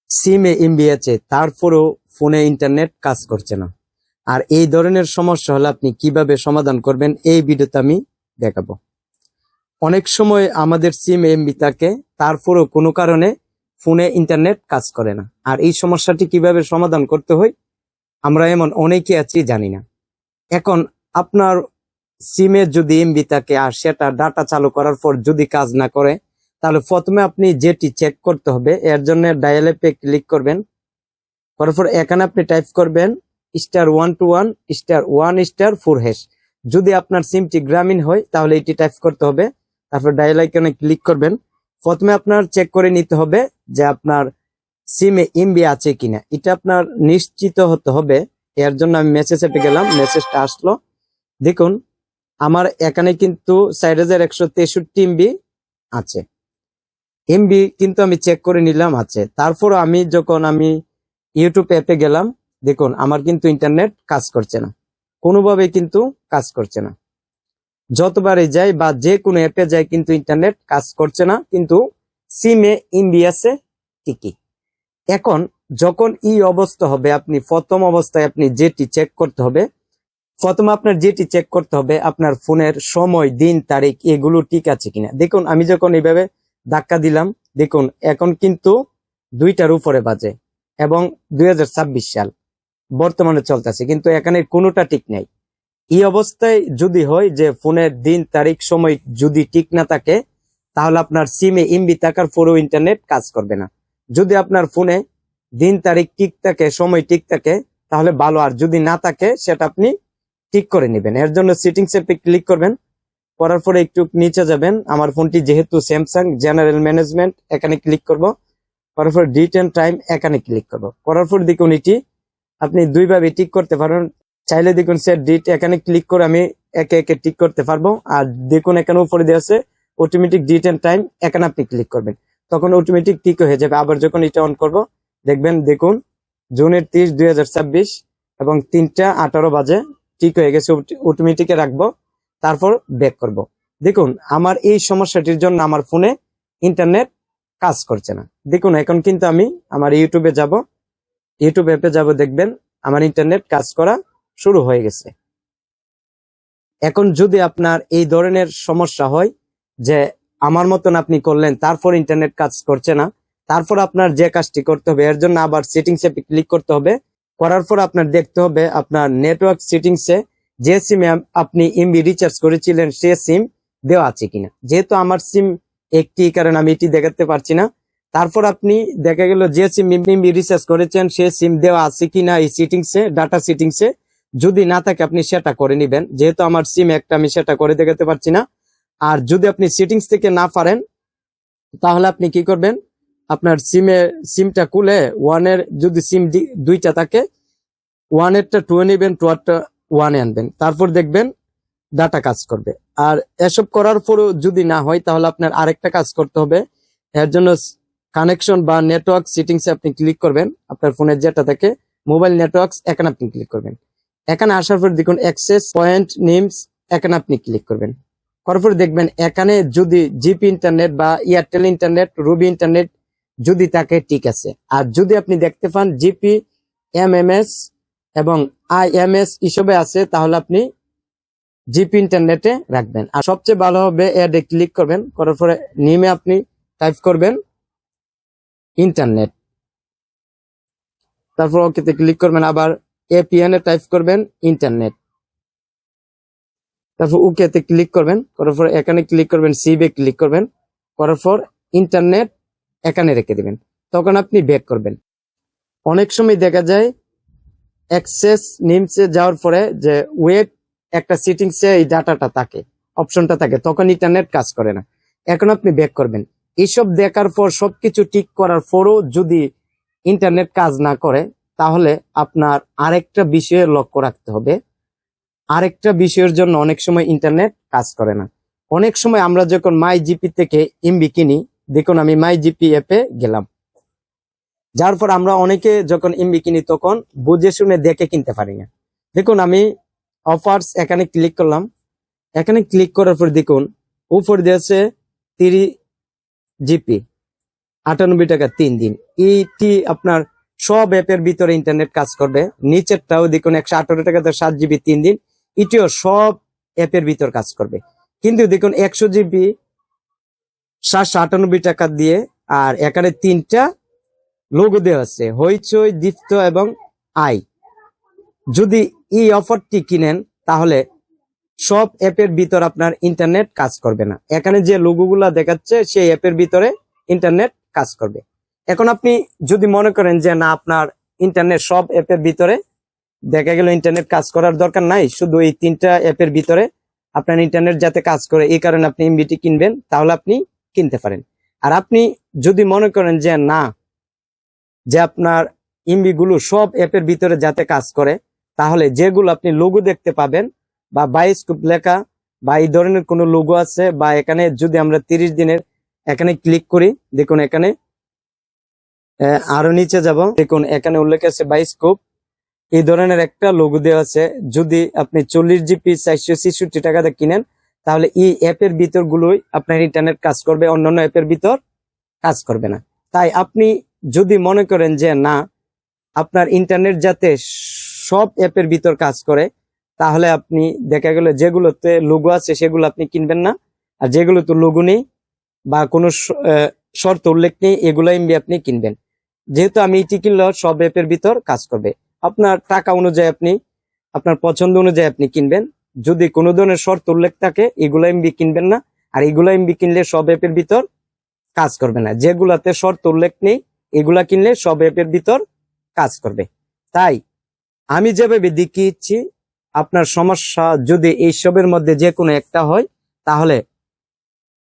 সিমে এমবি আছে, তারপরেও ফোনে ইন্টারনেট কাজ করছে না। আর এই ধরনের সমস্যা হলে আপনি কিভাবে সমাধান করবেন এই ভিডিওতে আমি দেখাবো। অনেক সময় আমাদের সিম এমবি থাকে, তারপরেও কোনো কারণে ফোনে ইন্টারনেট কাজ করে না। আর এই সমস্যাটি কিভাবে সমাধান করতে হয় আমরা এমন অনেকে আছি জানি না। এখন আপনার সিমে যদি এমবি থাকে আর সেটা ডাটা চালু করার পর যদি কাজ না করে, তাহলে প্রথমে আপনি যেটি চেক করতে হবে, এর জন্য ডায়াল অ্যাপে ক্লিক করবেন। করার পর এখানে আপনি টাইপ করবেন *121*1*4#। যদি আপনার সিমটি গ্রামীণ হয় তাহলে এটি টাইপ করতে হবে। তারপর ডায়াল আইকনে ক্লিক করবেন। প্রথমে আপনার চেক করে নিতে হবে যে আপনার সিমে এমবি আছে কিনা, এটা আপনার নিশ্চিত হতে হবে। এর জন্য আমি মেসেজ অ্যাপে গেলাম, মেসেজটা আসলো। দেখুন আমার এখানে কিন্তু 4163 এমবি আছে। এমবি কিন্তু আমি চেক করে নিলাম আছে। তারপর যখন আমি ইউটিউব অ্যাপে গেলাম, দেখুন আমার কিন্তু ইন্টারনেট কাজ করছে না, কোনোভাবে কিন্তু কাজ করছে না। যতবারই যাই বা যে কোনো অ্যাপে যাই কিন্তু ইন্টারনেট কাজ করছে না, কিন্তু সিমে এমবি আছে ঠিকই। এখন যখন এই অবস্থা হবে, আপনি প্রথম অবস্থায় আপনি যেটি চেক করতে হবে, আপনার ফোনের সময়, দিন, তারিখ এগুলো ঠিক আছে কিনা। দেখুন আমি যখন এইভাবে ধাক্কা দিলাম, দেখুন এখন কিন্তু 2টার উপরে বাজে এবং 2026 সাল বর্তমানে চলতেছে, কিন্তু এখানে কোনোটা ঠিক নাই। এই অবস্থায় যদি হয় যে ফোনের দিন, তারিখ, সময় যদি ঠিক না থাকে, তাহলে আপনার সিমে এমবি থাকার পরেও ইন্টারনেট কাজ করবে না। যদি আপনার ফোনে দিন, তারিখ ঠিক থাকে, সময় ঠিক থাকে তাহলে ভালো, আর যদি না থাকে সেটা আপনি ঠিক করে নেবেন। এর জন্য সেটিংস এ ক্লিক করবেন। করার পরে একটু নিচে যাবেন। আমার ফোনটি যেহেতু স্যামসাং, জেনারেল ম্যানেজমেন্ট এখানে ক্লিক করব। করার পর ডেট এন্ড টাইম এখানে ক্লিক করব। করার পর দেখুন এটি আপনি দুইভাবে ঠিক করতে পারেন। চাইলে দেখুন সেট ডেট এখানে ক্লিক করে আমি একে একে ঠিক করতে পারবো। আর দেখুন এখানে উপরে দেওয়া আছে অটোমেটিক ডেট এন্ড টাইম, এখানে আপনি ক্লিক করবেন, তখন অটোমেটিক ঠিক হয়ে যাবে। আবার যখন এটা অন করব দেখবেন, দেখুন জুনের 30, 2026 এবং 3টা 18 বাজে ঠিক হয়ে গেছে। অটোমেটিকে রাখবো, তারপর ব্যাক করব। দেখুন আমার এই সমস্যাটির জন্য আমার ফোনে ইন্টারনেট কাজ করছে না। দেখুন এখন কিন্তু আমি আমার ইউটিউবে যাব, ইউটিউব অ্যাপে যাব, দেখবেন আমার ইন্টারনেট কাজ করা শুরু হয়ে গেছে। এখন যদি আপনার এই ধরনের সমস্যা হয় যে আমার মতন আপনি করলেন তারপর ইন্টারনেট কাজ করছে না, তারপর আপনার যে কাজটি করতে হবে, এর জন্য আবার সেটিংস এ ক্লিক করতে হবে। করার পর আপনার দেখতে হবে আপনার নেটওয়ার্ক সেটিংসে যে সিমে আপনি এমবি রিচার্জ করেছিলেন সে সিম দেওয়া আছে কিনা। যেহেতু আমার সিম একটি, কারণ আমি এটি দেখাতে পারছি না। তারপর আপনি দেখা গেল যে সিম এমবি রিচার্জ করেছেন সে সিম দেওয়া আছে কিনা এই সেটিংসে, ডাটা সেটিংসে। যদি না থাকে আপনি সেটা করে নিবেন। যেহেতু আমার সিম একটা, আমি সেটা করে দেখাতে পারছি না। আর যদি আপনি সেটিংস থেকে না পারেন তাহলে আপনি কি করবেন, আপনার সিমটা খুলে ওয়ানের, যদি সিম 2টা থাকে, ওয়ানেরটা 2 নিবেন, 2টা 1-এ আনবেন, তারপর দেখবেন ডাটা কাজ করবে। আর এসব করার পরও যদি না হয় তাহলে আপনার আরেকটা কাজ করতে হবে। এর জন্য কানেকশন বা নেটওয়ার্ক সেটিংসে আপনি ক্লিক করবেন। আপনার ফোনের যেটা থাকে মোবাইল নেটওয়ার্কস, এখানে আপনি ক্লিক করবেন। এখানে আসার পর দেখুন অ্যাক্সেস পয়েন্ট নেমস, এখানে আপনি ক্লিক করবেন। করার পর দেখবেন এখানে যদি জিপি ইন্টারনেট বা এয়ারটেল ইন্টারনেট, রুবি ইন্টারনেট যদি থাকে ঠিক আছে। আর যদি আপনি দেখতে পান জিপি, এমএমএস এবং আইএমএস হিসেবে আছে, তাহলে আপনি জিপি ইন্টারনেটে রাখবেন। আর সবচেয়ে ভালো হবে এডে ক্লিক করবেন। করার পরে নেমে আপনি টাইপ করবেন ইন্টারনেট, তারপর ওকেতে ক্লিক করবেন। আবার এপিএন এ টাইপ করবেন ইন্টারনেট, তারপর ওকেতে ক্লিক করবেন। করার পর এখানে ক্লিক করবেন, সিবে ক্লিক করবেন। করার পর ইন্টারনেট এখানে রেখে দিবেন, তখন আপনি ব্যাক করবেন। অনেক সময় দেখা যায় অ্যাক্সেস নিমসে যাওয়ার পরে যে ওয়েব একটা সেটিংসে এই ডাটাটা থাকে, অপশনটা থাকে, তখন ইন্টারনেট কাজ করে না। এখন আপনি ব্যাক করবেন। এইসব দেখার পর সবকিছু ঠিক করার পরও যদি ইন্টারনেট কাজ না করে, তাহলে আপনার আরেকটা বিষয়ে লক্ষ্য রাখতে হবে। আরেকটা বিষয়ের জন্য অনেক সময় ইন্টারনেট কাজ করে না। অনেক সময় আমরা যখন মাই জিপি থেকে এমবি কিনি, দেখুন আমি মাই জিপি অ্যাপে গেলাম, যার পর আমরা অনেকে যখন এমবি কিনি তখন বুঝে শুনে দেখে কিনতে পারি না। দেখুন আমি অফার্স এখানে ক্লিক করলাম। এখানে ক্লিক করার পর দেখুন উপর দিয়েছে 3 জিপি টাকা 3 দিন। এইটি আপনার সব অ্যাপের ভিতরে ইন্টারনেট কাজ করবে। নিচেরটাও দেখুন 118 টাকাতে 7 জিবি 3 দিন, এটিও সব অ্যাপের ভিতর কাজ করবে। কিন্তু দেখুন 100 জিবি 798 টাকা দিয়ে, আর এখানে 3টা লোগো দেওয়া আছে, হইচই, দীপ্ত এবং আই। যদি এই অফারটি কিনেন তাহলে সব অ্যাপের ভিতর আপনার ইন্টারনেট কাজ করবে না। এখানে যে লোগোগুলা দেখাচ্ছে সেই অ্যাপের ভিতরে ইন্টারনেট কাজ করবে। এখন আপনি যদি মনে করেন যে না, আপনার ইন্টারনেট সব অ্যাপের ভিতরে দেখা গেল ইন্টারনেট কাজ করার দরকার নাই, শুধু এই 3টা অ্যাপের ভিতরে আপনার ইন্টারনেট যাতে কাজ করে এই কারণে আপনি এমবিটি কিনবেন, তাহলে আপনি কিনতে পারেন। আর আপনি যদি মনে করেন যে না, যে আপনার এমবি গুলো সব অ্যাপের ভিতরে যাতে কাজ করে, তাহলে যেগুলো আপনি লোগো দেখতে পাবেন বা বায়োস্কোপ লেখা বা এই ধরনের কোনো লোগো আছে, বা এখানে যদি আমরা 30 দিনের এখানে ক্লিক করি, দেখুন এখানে আরো নিচে যাব, দেখুন এখানে উল্লেখ আছে বায়োস্কোপ, এই ধরনের একটা লোগো দেওয়া আছে। যদি আপনি 40 জিবি 466 টাকাতে কিনেন তাহলে এই অ্যাপের ভিতর গুলোই আপনার ইন্টারনেট কাজ করবে, অন্যান্য অ্যাপের ভিতর কাজ করবে না। তাই আপনি যদি মনে করেন যে না, আপনার ইন্টারনেট যাতে সব অ্যাপের ভিতর কাজ করে, তাহলে আপনি দেখা গেল যেগুলোতে লোগো আছে সেগুলো আপনি কিনবেন না, আর যেগুলোতে লোগো নেই বা কোনো শর্ত উল্লেখ নেই এগুলো এমবি আপনি কিনবেন। যেহেতু আমি এটি কিনলেও সব অ্যাপের ভিতর কাজ করবে, আপনার টাকা অনুযায়ী আপনি আপনার পছন্দ অনুযায়ী আপনি কিনবেন। যদি কোনো ধরনের শর্ত উল্লেখ থাকে এগুলো এমবি কিনবেন না, আর এগুলো এমবি কিনলে সব অ্যাপের ভিতর কাজ করবে না। যেগুলাতে শর্ত উল্লেখ নেই এগুলা কিনলে সব অ্যাপের ভিতর কাজ করবে। তাই আমি যেভাবে দেখিয়েছি, আপনার সমস্যা যদি এইসবের মধ্যে যে কোনো একটা হয়, তাহলে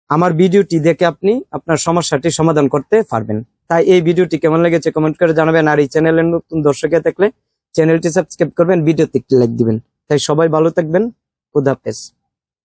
আমার ভিডিওটি দেখে আপনি আপনার সমস্যাটি সমাধান করতে পারবেন। তাই এই ভিডিওটি কেমন লেগেছে কমেন্ট করে জানাবেন, আর এই চ্যানেলের নতুন দর্শক থাকলে চ্যানেলটি সাবস্ক্রাইব করবেন, ভিডিওতে একটি লাইক দিবেন। তাই সবাই ভালো থাকবেন, খুদা হাফেজ।